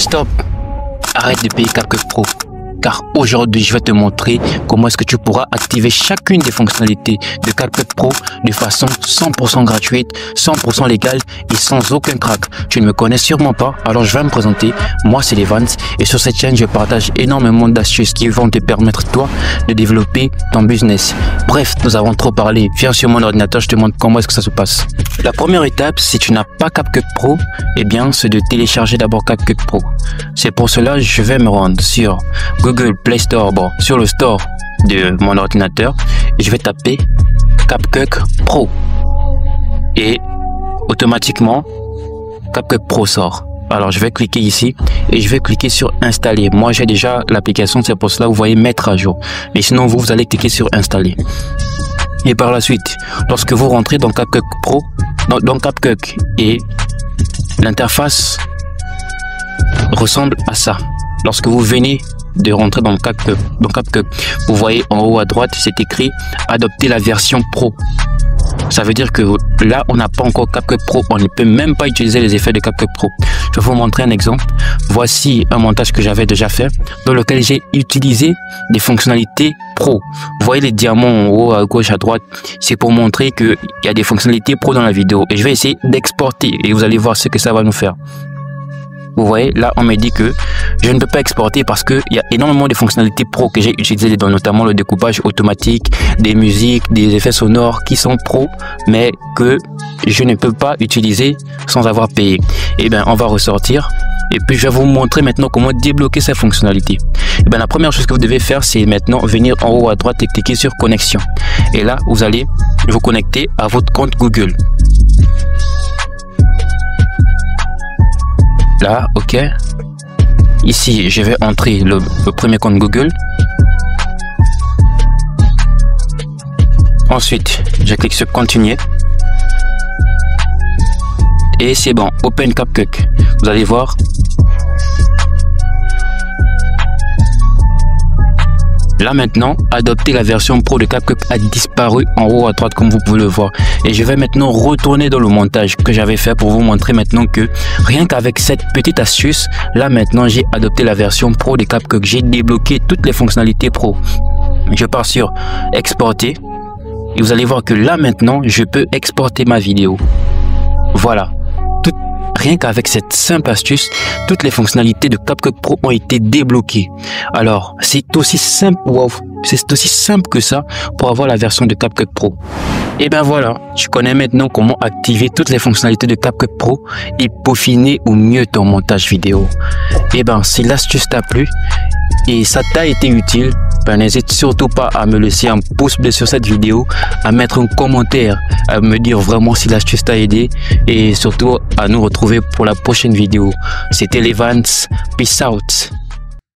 Stop! Arrête de payer CapCut Pro. Car aujourd'hui, je vais te montrer comment est-ce que tu pourras activer chacune des fonctionnalités de CapCut Pro de façon 100% gratuite, 100% légale et sans aucun crack. Tu ne me connais sûrement pas, alors je vais me présenter. Moi, c'est Levans et sur cette chaîne, je partage énormément d'astuces qui vont te permettre, toi, de développer ton business. Bref, nous avons trop parlé. Viens sur mon ordinateur, je te montre comment est-ce que ça se passe. La première étape, si tu n'as pas CapCut Pro, eh bien, c'est de télécharger d'abord CapCut Pro. C'est pour cela que je vais me rendre sur Google Play Store, bon, sur le store de mon ordinateur, et je vais taper CapCut Pro et automatiquement CapCut Pro sort. Alors je vais cliquer ici et je vais cliquer sur installer. Moi j'ai déjà l'application, c'est pour cela que vous voyez mettre à jour, mais sinon vous allez cliquer sur installer. Et par la suite, lorsque vous rentrez dans CapCut Pro, dans CapCut, et l'interface ressemble à ça. Lorsque vous venez de rentrer dans CapCut, vous voyez en haut à droite, c'est écrit adopter la version Pro. Ça veut dire que là, on n'a pas encore CapCut Pro. On ne peut même pas utiliser les effets de CapCut Pro. Je vais vous montrer un exemple. Voici un montage que j'avais déjà fait, dans lequel j'ai utilisé des fonctionnalités Pro. Vous voyez les diamants en haut, à gauche, à droite. C'est pour montrer qu'il y a des fonctionnalités Pro dans la vidéo. Et je vais essayer d'exporter. Et vous allez voir ce que ça va nous faire. Vous voyez, là, on me dit que je ne peux pas exporter parce qu'il y a énormément de fonctionnalités pro que j'ai utilisées, notamment le découpage automatique, des musiques, des effets sonores qui sont pro, mais que je ne peux pas utiliser sans avoir payé. Et bien, on va ressortir. Et puis, je vais vous montrer maintenant comment débloquer ces fonctionnalités. Et bien, la première chose que vous devez faire, c'est maintenant venir en haut à droite et cliquer sur connexion. Et là, vous allez vous connecter à votre compte Google. Là, ok. Ici, je vais entrer le premier compte Google. Ensuite, je clique sur continuer. Et c'est bon, Open CapCut. Vous allez voir. Là maintenant, adopter la version Pro de CapCut a disparu en haut à droite comme vous pouvez le voir. Et je vais maintenant retourner dans le montage que j'avais fait pour vous montrer maintenant que rien qu'avec cette petite astuce, là maintenant j'ai adopté la version Pro de CapCut. J'ai débloqué toutes les fonctionnalités Pro. Je pars sur exporter et vous allez voir que là maintenant je peux exporter ma vidéo. Voilà. Rien qu'avec cette simple astuce, toutes les fonctionnalités de CapCut Pro ont été débloquées. Alors, c'est aussi simple, c'est aussi simple que ça pour avoir la version de CapCut Pro. Et ben voilà, tu connais maintenant comment activer toutes les fonctionnalités de CapCut Pro et peaufiner au mieux ton montage vidéo. Et ben, si l'astuce t'a plu et ça t'a été utile, ben, n'hésite surtout pas à me laisser un pouce bleu sur cette vidéo, à mettre un commentaire, à me dire vraiment si l'astuce t'a aidé et surtout à nous retrouver pour la prochaine vidéo. C'était Levans, peace out.